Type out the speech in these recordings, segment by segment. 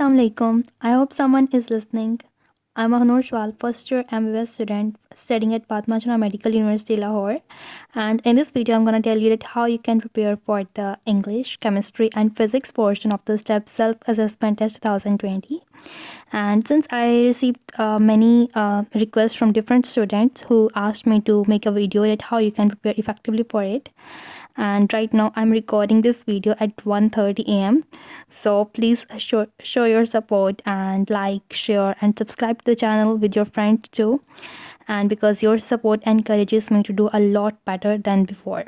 Assalamu alaikum. I hope someone is listening. I'm Ahnur Shwal, first year MBBS student studying at Padma Medical University, Lahore. And in this video, I'm going to tell you that how you can prepare for the English, chemistry, and physics portion of the STEP Self-Assessment Test 2020. And since I received many requests from different students who asked me to make a video at how you can prepare effectively for it, and right now I'm recording this video at 1:30 a.m. so please show your support and like, share, and subscribe to the channel with your friends too, and because your support encourages me to do a lot better than before.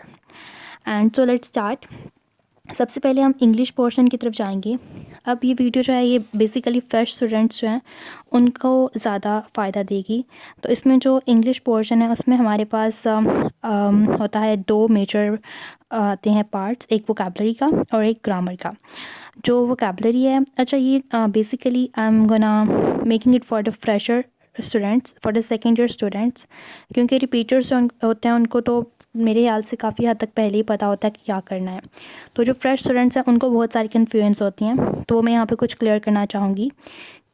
And so let's start. सबसे पहले हम English portion की तरफ जाएंगे. अब ये video जो है ये बेसिकली फ्रेश स्टूडेंट्स जो हैं उनको ज़्यादा फ़ायदा देगी. तो इसमें जो इंग्लिश पोर्शन है उसमें हमारे पास होता है दो मेजर आते हैं पार्ट्स, एक वोकैबुलरी का और एक ग्रामर का. जो वोकैबुलरी है, अच्छा ये basically I am gonna making it for the fresher students, for the second year students, क्योंकि रिपीटर्स होते हैं उनको तो मेरे ख्याल से काफ़ी हद तक पहले ही पता होता है कि क्या करना है. तो जो फ्रेश स्टूडेंट्स हैं उनको बहुत सारी कन्फ्यूजन्स होती हैं, तो मैं यहाँ पे कुछ क्लियर करना चाहूँगी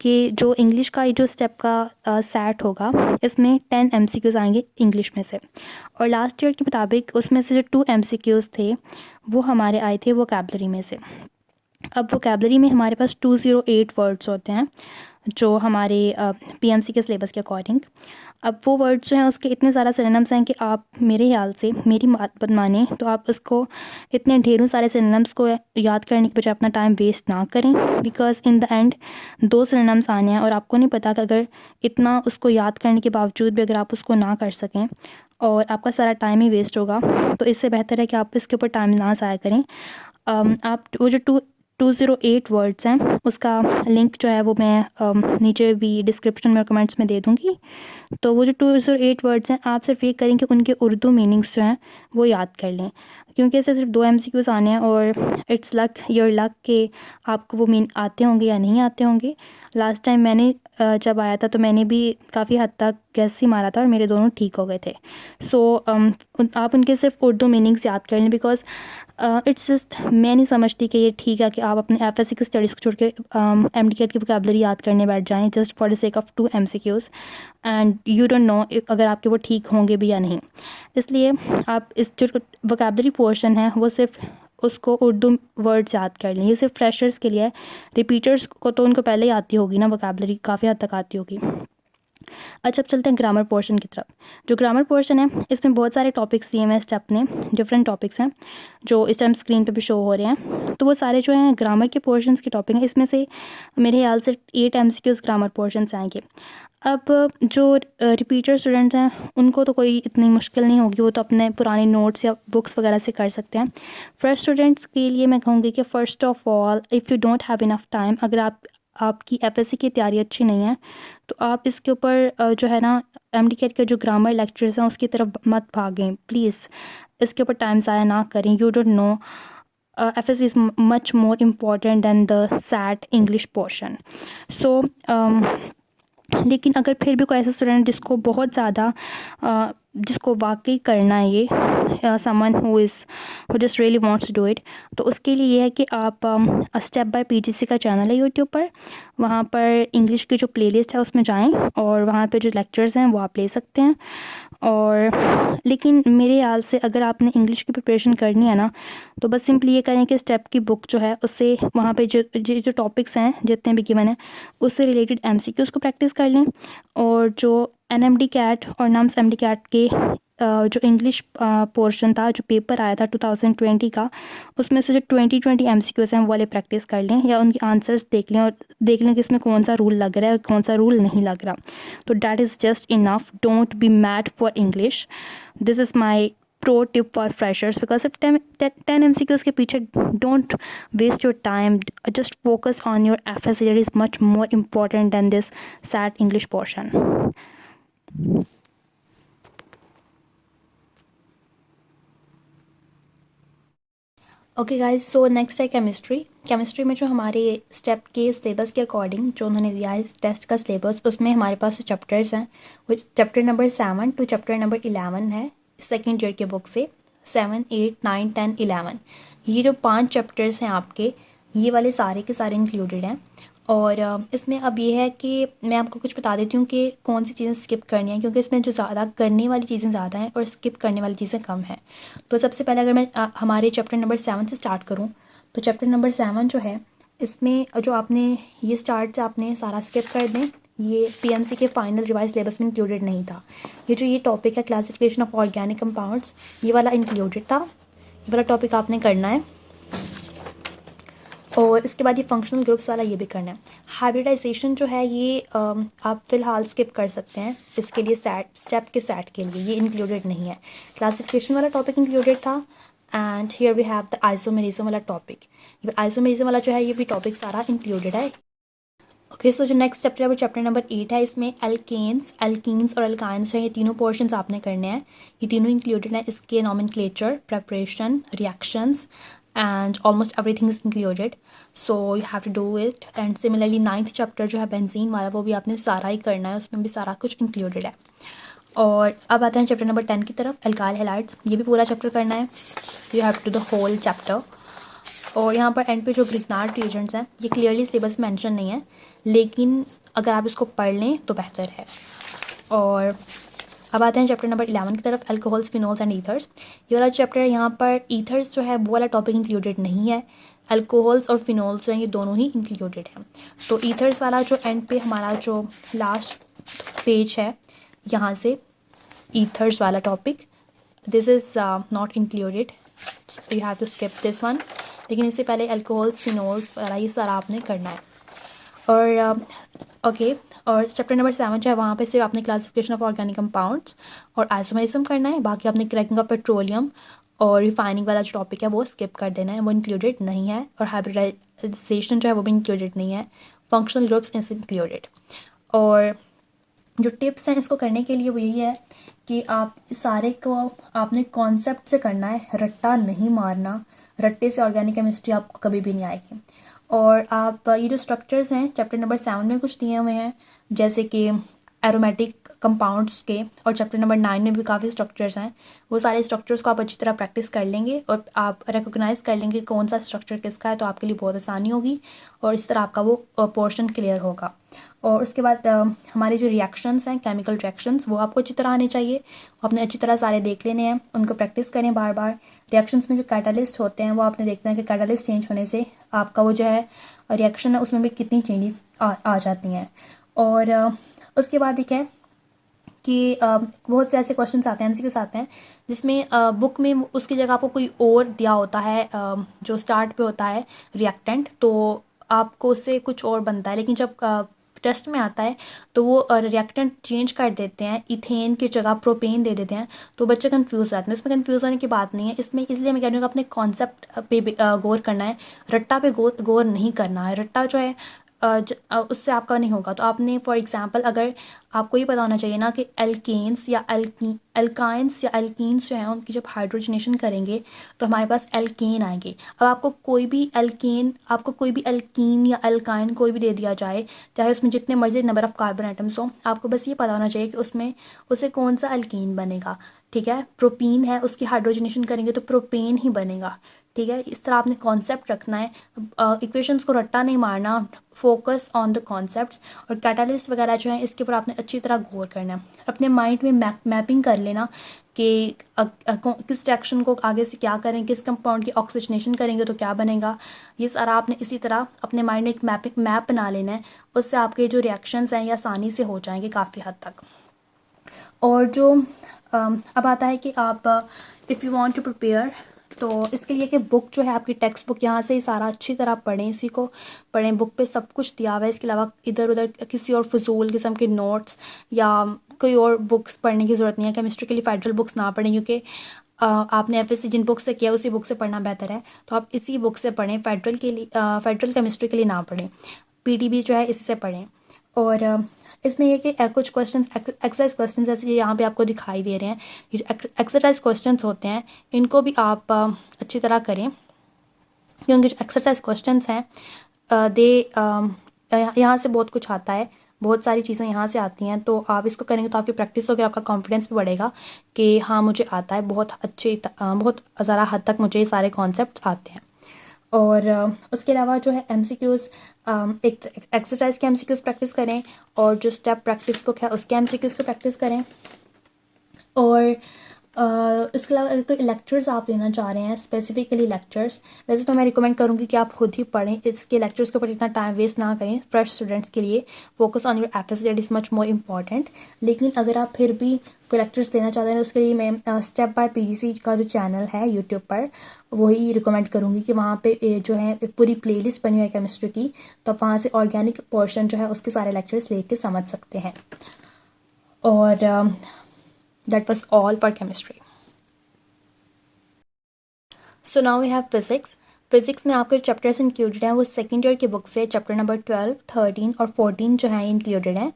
कि जो इंग्लिश का जो स्टेप का सेट होगा इसमें 10 MCQs आएंगे इंग्लिश में से, और लास्ट ईयर के मुताबिक उसमें से जो 2 MCQs थे वो हमारे आए थे वोकैबुलरी में से. अब वोकैबुलरी में हमारे पास 208 वर्ड्स होते हैं जो हमारे PMC के सिलेबस के अकॉर्डिंग. अब वो वर्ड्स जो हैं उसके इतने ज़्यादा सिनोनिम्स हैं कि आप मेरे ख्याल से मेरी बात माने तो आप उसको इतने ढेरों सारे सिनोनिम्स को याद करने के बजाय अपना टाइम वेस्ट ना करें, because in the end 2 synonyms आने हैं और आपको नहीं पता कि अगर इतना उसको याद करने के बावजूद भी अगर आप उसको ना कर सकें और आपका सारा टाइम ही वेस्ट होगा, तो इससे बेहतर है कि आप इसके ऊपर टाइम ना ज़ाया करें. आप वो जो 208 वर्ड्स हैं उसका लिंक जो है वो मैं नीचे भी डिस्क्रिप्शन में और कमेंट्स में दे दूँगी. तो वो जो 208 वर्ड्स हैं आप सिर्फ ये करें कि उनके उर्दू मीनिंग्स जो हैं वो याद कर लें, क्योंकि इससे सिर्फ 2 MCQs आने हैं और इट्स लक योर लक कि आपको वो मीन आते होंगे या नहीं आते होंगे. लास्ट टाइम मैंने जब आया था तो मैंने भी काफ़ी हद तक गैस ही मारा था और मेरे दोनों ठीक हो गए थे. सो आप उनके सिर्फ उर्दू मीनिंग्स याद कर लें, बिकॉज़ इट्स जस्ट मैं नहीं समझती कि ये ठीक है कि आप अपने FSC की स्टडीज़ को छोड़ के MDCAT की वोकैबुलरी याद करने बैठ जाएं just for the sake of 2 MCQs and you don't no अगर आपके वो ठीक होंगे भी या नहीं. इसलिए आप इस जो वोकैबुलरी पोर्शन है वो सिर्फ उसको उर्दू वर्ड्स याद कर लें. ये सिर्फ फ्रेशर्स के लिए है. रिपीटर्स को तो उनको पहले ही आती होगी ना, वोकैबुलरी काफ़ी हद तक आती होगी. अच्छा, अब चलते हैं ग्रामर पोर्शन की तरफ. जो ग्रामर पोर्शन है इसमें बहुत सारे टॉपिक्स दिए हुए हैं स्टेप ने, डिफरेंट टॉपिक्स हैं जो इस टाइम स्क्रीन पे भी शो हो रहे हैं. तो वो सारे जो हैं ग्रामर के पोर्शंस के टॉपिक हैं. इसमें से मेरे ख्याल से 8 MCQs ग्रामर पोर्शन से आएंगे. अब जो रिपीटर स्टूडेंट्स हैं उनको तो कोई इतनी मुश्किल नहीं होगी, वो तो अपने पुराने नोट्स या बुक्स वगैरह से कर सकते हैं. फ्रेश स्टूडेंट्स के लिए मैं कहूँगी कि first of all if you don't have enough time, अगर आपकी FSC की तैयारी अच्छी नहीं है तो आप इसके ऊपर जो है ना MDCAT के जो ग्रामर लेक्चर्स हैं उसकी तरफ मत भागें प्लीज़. इसके ऊपर टाइम ज़ाया ना करें. You don't know FSC is much more important than the SAT English portion. So लेकिन अगर फिर भी कोई ऐसा स्टूडेंट जिसको बहुत ज़्यादा जिसको वाकई करना है ये someone who just really wants to do it, तो उसके लिए ये है कि आप स्टेप बाय PGC का चैनल है यूट्यूब पर, वहाँ पर इंग्लिश की जो प्लेलिस्ट है उसमें जाएं और वहाँ पे जो लेक्चर्स हैं वो आप ले सकते हैं. और लेकिन मेरे ख्याल से अगर आपने इंग्लिश की प्रिपरेशन करनी है ना तो बस सिंपली ये करें कि स्टेप की बुक जो है उससे वहाँ पे जो टॉपिक्स हैं जितने भी गिवन हैं उससे रिलेटेड MCQs को प्रैक्टिस कर लें. और जो NMDCAT और NUMS MDCAT के जो इंग्लिश पोर्शन था, जो पेपर आया था 2020 का, उसमें से जो 2020 MCQs हैं वो वाले प्रैक्टिस कर लें या उनके आंसर्स देख लें और देख लें कि इसमें कौन सा रूल लग रहा है और कौन सा रूल नहीं लग रहा. तो that is just enough. Don't be mad for English. This is my pro tip for freshers, because सिर्फ 10 MCQs के पीछे don't waste your time. Just focus on your FSC. That is much more important than this SAT English portion. Okay guys, so next है chemistry में जो हमारे step के syllabus के according जो उन्होंने दिया है टेस्ट का सिलेबस, उसमें हमारे पास जो चैप्टर्स हैं वो chapter number 7 to chapter number 11 है सेकेंड ईयर के बुक से. 7, 8, 9, 10, 11 ये जो 5 चैप्टर्स हैं आपके, ये वाले सारे के सारे इंक्लूडेड हैं. और इसमें अब ये है कि मैं आपको कुछ बता देती हूँ कि कौन सी चीज़ें स्किप करनी है, क्योंकि इसमें जो ज़्यादा करने वाली चीज़ें ज़्यादा हैं और स्किप करने वाली चीज़ें कम हैं। तो सबसे पहले अगर मैं हमारे चैप्टर नंबर 7 से स्टार्ट करूँ, तो चैप्टर नंबर 7 जो है, इसमें जो आपने ये स्टार्ट से आपने सारा स्किप कर दें। ये पीएमसी के फाइनल रिवाइज सिलेबस में इंक्लूडेड नहीं था। ये टॉपिक है क्लासिफिकेशन ऑफ ऑर्गेनिक कंपाउंड्स, ये वाला इंक्लूडेड था। ये वाला टॉपिक आपने करना है। और इसके बाद ये फंक्शनल ग्रुप्स वाला ये भी करना है। हाइब्रिडाइजेशन जो है ये आप फ़िलहाल स्किप कर सकते हैं, इसके लिए स्टेप के सेट के लिए ये इंक्लूडेड नहीं है। क्लासिफिकेशन वाला टॉपिक इंक्लूडेड था। And here we have the isomerism वाला टॉपिक। ये आइसोमेरिज्म वाला जो है ये भी टॉपिक सारा इंक्लूडेड है। ओके, सो जो नेक्स्ट चैप्टर है वो चैप्टर नंबर 8 है। इसमें एल्कीन्स और एल्काइंस हैं, ये तीनों पोर्शंस आपने करने हैं। ये तीनों इंक्लूडेड हैं। इसके nomenclature, preparation, reactions and almost everything is included, so you have to do it. And similarly 9th chapter जो है बेंजीन वाला, वो भी आपने सारा ही करना है, उसमें भी सारा कुछ इंक्लूडेड है। और अब आते हैं चैप्टर नंबर 10 की तरफ, अल्काइल हैलाइड्स। ये भी पूरा चैप्टर करना है। You have to do the whole chapter. और यहाँ पर एंड पे जो ग्रिग्नार्ड रिएजेंट्स हैं, ये क्लियरली सिलेबस में मेंशन नहीं है, लेकिन अगर आप इसको पढ़ लें तो बेहतर है। और अब आते हैं चैप्टर नंबर 11 की तरफ, अल्कोहल्स, फिनोल्स एंड ईथर्स। ये वाला चैप्टर है, यहाँ पर ईथर्स जो है वो वाला टॉपिक इंक्लूडेड नहीं है। अल्कोहल्स और फिनोल्स जो हैं ये दोनों ही इंक्लूडेड हैं। तो ईथर्स वाला जो एंड पे हमारा जो लास्ट पेज है, यहाँ से ईथर्स वाला topic, this is not included, you have to skip this one. लेकिन इससे पहले अल्कोहल्स, फिनोल्स वगैरह ये सारा आपने करना है। और ओके, और चैप्टर नंबर 7 जो है वहाँ पे सिर्फ आपने क्लासिफिकेशन ऑफ ऑर्गेनिक कंपाउंड्स और आइसोमेरिज्म करना है। बाकी आपने क्रैकिंग ऑफ पेट्रोलियम और रिफाइनिंग वाला जो टॉपिक है वो स्किप कर देना है, वो इंक्लूडेड नहीं है। और हाइब्रिडाइजेशन जो है वो भी इंक्लूडेड नहीं है। Functional groups is included. और जो टिप्स हैं इसको करने के लिए वो यही है कि आप सारे को आपने कॉन्सेप्ट से करना है, रट्टा नहीं मारना। रट्टे से ऑर्गेनिक केमिस्ट्री आपको कभी भी नहीं आएगी। और आप ये जो स्ट्रक्चर्स हैं चैप्टर नंबर 7 में कुछ दिए हुए हैं, जैसे कि एरोमेटिक कंपाउंड्स के, और चैप्टर नंबर 9 में भी काफ़ी स्ट्रक्चर्स हैं। वो सारे स्ट्रक्चर्स को आप अच्छी तरह प्रैक्टिस कर लेंगे और आप रिकॉग्नाइज़ कर लेंगे कौन सा स्ट्रक्चर किसका है, तो आपके लिए बहुत आसानी होगी और इस तरह आपका वो पोर्शन क्लियर होगा। और उसके बाद हमारे जो रिएक्शंस हैं, केमिकल रिएक्शंस, वो आपको अच्छी तरह आने चाहिए। आपने अच्छी तरह सारे देख लेने हैं, उनको प्रैक्टिस करें बार बार। रिएक्शंस में जो कैटालिस्ट होते हैं वो आपने देखना है कि कैटालिस्ट चेंज होने से आपका वो जो है रिएक्शन है उसमें भी कितनी चेंजेस आ जाती हैं। और उसके बाद एक है कि बहुत से ऐसे क्वेश्चंस आते हैं, एमसीक्यूज आते हैं, जिसमें बुक में उसकी जगह आपको कोई और दिया होता है, जो स्टार्ट पे होता है रिएक्टेंट, तो आपको उससे कुछ और बनता है। लेकिन जब टेस्ट में आता है तो वो रिएक्टेंट चेंज कर देते हैं, इथेन की जगह प्रोपेन दे देते हैं, तो बच्चे कंफ्यूज हो जाते हैं। इसमें कंफ्यूज होने की बात नहीं है, इसमें इसलिए मैं कह रही हूँ कि अपने कॉन्सेप्ट पे गौर करना है, रट्टा पे गौर नहीं करना है। रट्टा जो है उससे आपका नहीं होगा। तो आपने फॉर एग्जांपल अगर आपको ये पता होना चाहिए ना कि एल्केन्स या एल्काइंस या एल्कीन्स जो हैं उनकी जब हाइड्रोजनेशन करेंगे तो हमारे पास एल्केन आएंगे। अब आपको कोई भी एल्कीन या एल्काइन कोई भी दे दिया जाए, चाहे उसमें जितने मर्जी नंबर ऑफ कार्बन आइटम्स हो, आपको बस ये पता होना चाहिए कि उसमें उससे कौन सा एल्कीन बनेगा। ठीक है, प्रोपीन है, उसकी हाइड्रोजनेशन करेंगे तो प्रोपेन ही बनेगा। ठीक है, इस तरह आपने कॉन्सेप्ट रखना है, इक्वेशंस को रट्टा नहीं मारना, फोकस ऑन द कॉन्सेप्ट्स। और कैटालिस्ट वगैरह जो है इसके ऊपर आपने अच्छी तरह गौर करना है, अपने माइंड में मैपिंग कर लेना कि किस रिएक्शन को आगे से क्या करें, किस कंपाउंड की ऑक्सीजनेशन करेंगे तो क्या बनेगा। ये सारा आपने इसी तरह अपने माइंड में एक मैप बना लेना है, उससे आपके जो रिएक्शंस हैं ये आसानी से हो जाएंगे काफ़ी हद तक। और जो अब आता है कि आप if you want to prepare, तो इसके लिए कि बुक जो है आपकी टेक्स्ट बुक, यहाँ से ही सारा अच्छी तरह पढ़ें, इसी को पढ़ें। बुक पे सब कुछ दिया हुआ है, इसके अलावा इधर उधर किसी और फजूल किस्म के नोट्स या कोई और बुक्स पढ़ने की ज़रूरत नहीं है। केमिस्ट्री के लिए फेडरल बुक्स ना पढ़ें, क्योंकि आपने एफएससी जिन बुक से किया उसी बुक से पढ़ना बेहतर है। तो आप इसी बुक से पढ़ें, फेडरल के लिए फेडरल केमिस्ट्री के लिए ना पढ़ें, पीटीबी जो है इससे पढ़ें। और इसमें यह कि कुछ क्वेश्चन एक्सरसाइज क्वेश्चन जैसे यहाँ पे आपको दिखाई दे रहे हैं, ये जो एक्सरसाइज क्वेश्चंस होते हैं इनको भी आप अच्छी तरह करें, क्योंकि जो एक्सरसाइज क्वेश्चंस हैं दे यहाँ से बहुत कुछ आता है, बहुत सारी चीज़ें यहाँ से आती हैं। तो आप इसको करेंगे तो आपकी प्रैक्टिस होगी, आपका कॉन्फिडेंस भी बढ़ेगा कि हाँ मुझे आता है, बहुत ज़्यादा हद तक मुझे ये सारे कॉन्सेप्ट आते हैं। और उसके अलावा जो है MCQs, एक एक्सरसाइज के MCQs प्रैक्टिस करें, और जो स्टेप प्रैक्टिस बुक है उसके MCQs को प्रैक्टिस करें। और इसके अलावा अगर कोई लेक्चर्स आप लेना चाह रहे हैं, स्पेसिफिकली लेक्चर्स, वैसे तो मैं रिकमेंड करूँगी कि आप खुद ही पढ़ें, इसके लेक्चर्स के ऊपर इतना टाइम वेस्ट ना करें। फ्रेश स्टूडेंट्स के लिए focus on your FS, that is much more important. लेकिन अगर आप फिर भी कोई लेक्चर्स लेना चाहते हैं तो उसके लिए मैं स्टेप बाय PGC का जो चैनल है यूट्यूब पर, वही रिकमेंड करूँगी कि वहाँ पे जो है एक पूरी प्लेलिस्ट बनी हुई है केमिस्ट्री की, तो आप वहाँ से ऑर्गेनिक पोर्शन जो है उसके सारे लेक्चर्स लेके समझ सकते हैं। और that was all for chemistry. So now we have physics. Physics में आपके चैप्टर्स इंक्लूडेड हैं वो सेकेंड ईयर की बुक से चैप्टर नंबर 12, 13 और 14 जो हैं इंक्लूडेड हैं।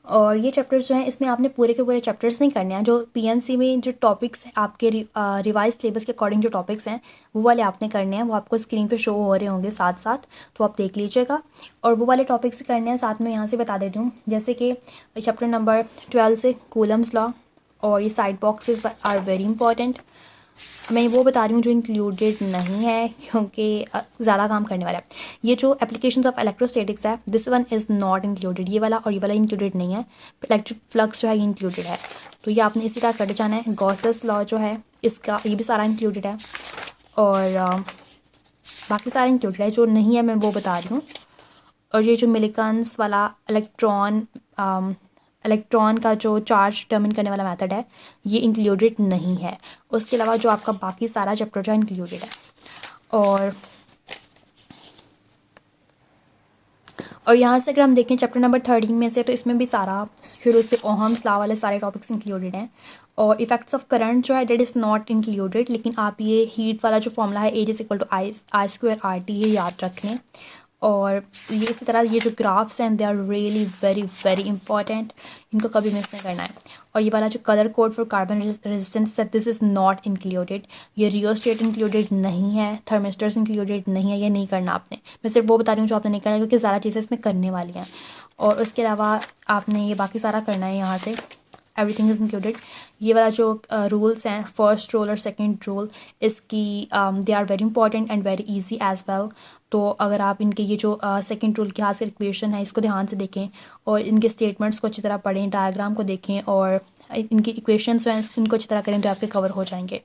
और ये चैप्टर्स जो हैं इसमें आपने पूरे के पूरे चैप्टर्स नहीं करने हैं। जो PMC में जो टॉपिक्स हैं आपके रिवाइज सिलेबस के अकॉर्डिंग जो टॉपिक्स हैं वो वाले आपने करने हैं, वो आपको स्क्रीन पे शो हो रहे होंगे साथ साथ, तो आप देख लीजिएगा। और वो वाले टॉपिक्स करने हैं साथ में यहाँ से बता देती हूँ, जैसे कि चैप्टर नंबर 12 से कूलम्स लॉ, और ये side boxes are very important. मैं वो बता रही हूँ जो इंक्लूडेड नहीं है, क्योंकि ज़्यादा काम करने वाला है। ये जो एप्लीकेशंस ऑफ इलेक्ट्रोस्टैटिक्स है, this one is not included, ये वाला और ये वाला इंक्लूडेड नहीं है। इलेक्ट्रिक फ्लक्स जो है ये इंक्लूडेड है, तो ये आपने इसी तरह कर जाना है। गॉसेस लॉ जो है इसका, ये भी सारा इंक्लूडेड है। और बाकी सारा इंक्लूडेड है, जो नहीं है मैं वो बता रही हूँ। और ये जो मिलिकन्स वाला इलेक्ट्रॉन का जो चार्ज डिटर्मिन करने वाला मेथड है, ये इंक्लूडेड नहीं है। उसके अलावा जो आपका बाकी सारा चैप्टर जो है इंक्लूडेड है। और यहाँ से अगर हम देखें चैप्टर नंबर 13 में से, तो इसमें भी सारा शुरू से ओहम्स लॉ वाले सारे टॉपिक्स इंक्लूडेड हैं। और इफेक्ट्स ऑफ करंट जो है दैट इज़ नॉट इंक्लूडेड, लेकिन आप ये हीट वाला जो फॉर्मूला है H=I²RT, ये याद रख लें। और ये इसी तरह ये जो ग्राफ्स हैं they are really very very important, इनको कभी मिस नहीं करना है। और ये वाला जो colour code for carbon resistance है, दिस इज़ नॉट इंक्लूडेड। ये रियोस्टेट इंक्लूडेड नहीं है, थर्मिस्टर्स इंक्लूडेड नहीं है, ये नहीं करना आपने। मैं सिर्फ वो बता रही हूँ जो आपने नहीं करना, क्योंकि ज़्यादा चीज़ें इसमें करने वाली हैं। और उसके अलावा आपने ये बाकी सारा करना है, यहाँ से एवरीथिंग इज़ इंक्लूडेड। ये वाला जो रूल्स हैं, फर्स्ट रूल और सेकंड रूल, इसकी they are very important and very easy as well. तो अगर आप इनके ये जो सेकंड रूल की हासिल इक्वेशन है इसको ध्यान से देखें, और इनके स्टेटमेंट्स को अच्छी तरह पढ़ें, डायग्राम को देखें, और इनकी इक्वेशंस हैं इनको अच्छी तरह करें, तो आपके कवर हो जाएंगे।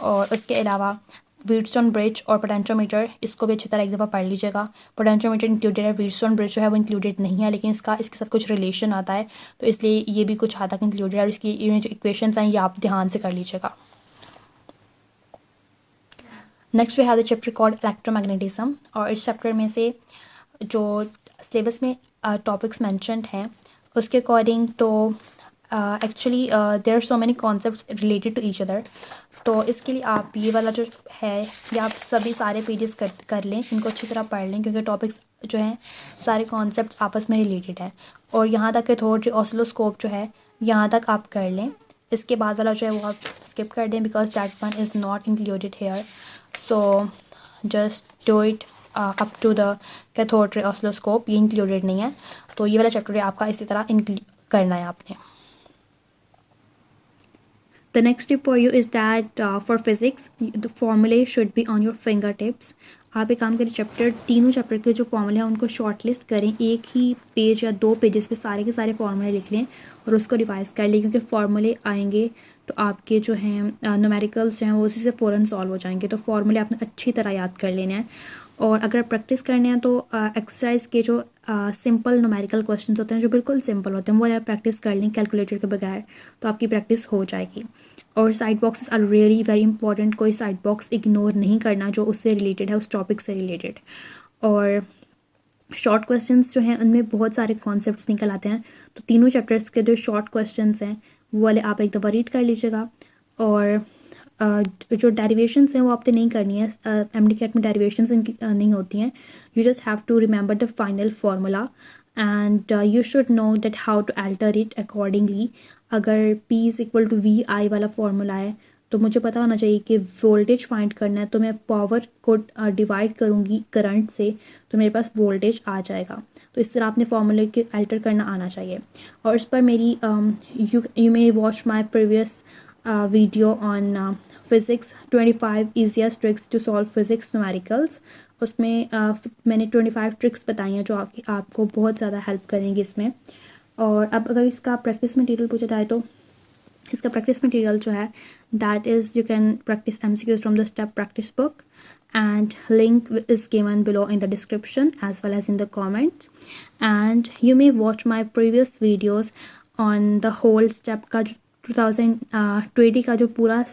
और उसके अलावा व्हीटस्टोन ब्रिज और पोटेंशियोमीटर, इसको भी अच्छी तरह एक दफ़ा पढ़ लीजिएगा। पोटेंशियोमीटर इंक्लूडेड है, व्हीटस्टोन ब्रिज जो है वो इंक्लूडेड नहीं है, लेकिन इसके साथ कुछ रिलेशन आता है, तो इसलिए ये भी कुछ हद तक इंक्लूडेड है। और इसकी ये जो इक्वेशंस हैं ये आप ध्यान से कर लीजिएगा। Next we have the chapter called electromagnetism. और इस चैप्टर में से जो सिलेबस में टॉपिक्स मैंशनड हैं उसके अकॉर्डिंग, तो actually there are so many concepts related to each other. तो इसके लिए आप ये वाला जो है ये आप सभी सारे पेजेस कर लें, इनको अच्छी तरह पढ़ लें, क्योंकि टॉपिक्स जो हैं सारे कॉन्सेप्ट्स आपस में रिलेटेड हैं। और यहाँ तक कैथोड ऑसिलोस्कोप जो है यहाँ तक आप कर लें। इसके बाद वाला जो है वो आप स्किप कर दें, because that one is not included here. So just do it up to the cathode ray oscilloscope, ये इंक्लूडेड नहीं है। तो ये वाला चैप्टर आपका इसी तरह करना है आपने। The next tip for you is that for physics, the formulae should be on your fingertips. आप एक काम करें, तीनों चैप्टर के जो फॉर्मूले हैं उनको शॉर्ट लिस्ट करें, एक ही पेज या 2 पेजेस पे सारे के सारे फॉर्मूले लिख लें और उसको रिवाइज कर लें, क्योंकि फॉर्मूले आएंगे तो आपके जो हैं न्यूमेरिकल्स हैं वो उसी से फ़ौरन सॉल्व हो जाएंगे। तो फॉर्मूले आपने अच्छी तरह याद कर लेने हैं। और अगर प्रैक्टिस करने हैं तो एक्सरसाइज के जो सिंपल न्यूमेरिकल क्वेश्चन होते हैं जो बिल्कुल सिंपल होते हैं वो आप प्रैक्टिस कर लें कैलकुलेटर के बगैर, तो आपकी प्रैक्टिस हो जाएगी। और side boxes are really very important, कोई साइड बॉक्स इग्नोर नहीं करना जो उससे रिलेटेड है, उस टॉपिक से रिलेटेड। और शॉर्ट क्वेश्चंस जो हैं उनमें बहुत सारे कॉन्सेप्ट्स निकल आते हैं, तो तीनों चैप्टर्स के जो शॉर्ट क्वेश्चंस हैं वो वाले आप एक दफ़ा रीड कर लीजिएगा। और जो डेरिवेशंस हैं वो आपने नहीं करनी है, MD-CAT में डेरिवेशंस नहीं होती हैं। You just have to remember the final formula and you should know that how to alter it accordingly. अगर P=VI वाला फार्मूला है तो मुझे पता होना चाहिए कि वोल्टेज फाइंड करना है, तो मैं पावर को डिवाइड करूँगी करंट से, तो मेरे पास वोल्टेज आ जाएगा। तो इस तरह आपने फार्मूले के अल्टर करना आना चाहिए। और इस पर मेरी you may watch my previous video on physics 25 easiest tricks to solve physics numericals, उसमें मैंने 25 ट्रिक्स बताई हैं जो आपको बहुत ज़्यादा हेल्प करेंगी इसमें। और अब अगर इसका प्रैक्टिस मटेरियल पूछा जाए तो इसका प्रैक्टिस मटेरियल जो है that is you can practice MCQs from the step practice book, and link is given below in the description as well as in the comments, and you may watch my previous videos on the whole step का जो 2020 का जो पूरा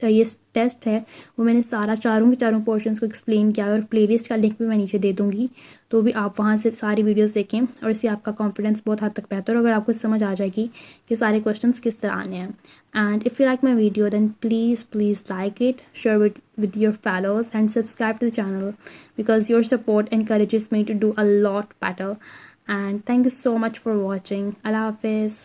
ये test है वो मैंने सारा चारों के चारों पोर्शंस को एक्सप्लेन किया है, और प्लेलिस्ट का लिंक भी मैं नीचे दे दूँगी, तो भी आप वहाँ से सारी वीडियोस देखें और इससे आपका कॉन्फिडेंस बहुत हद तक बेहतर होगा, अगर आपको समझ आ जाएगी कि सारे क्वेश्चंस किस तरह आने हैं। And if you like my video then please like it, share with your fellows, and subscribe to the channel because your support encourages me to do a lot better. And thank you so much for watching. Allah Hafiz.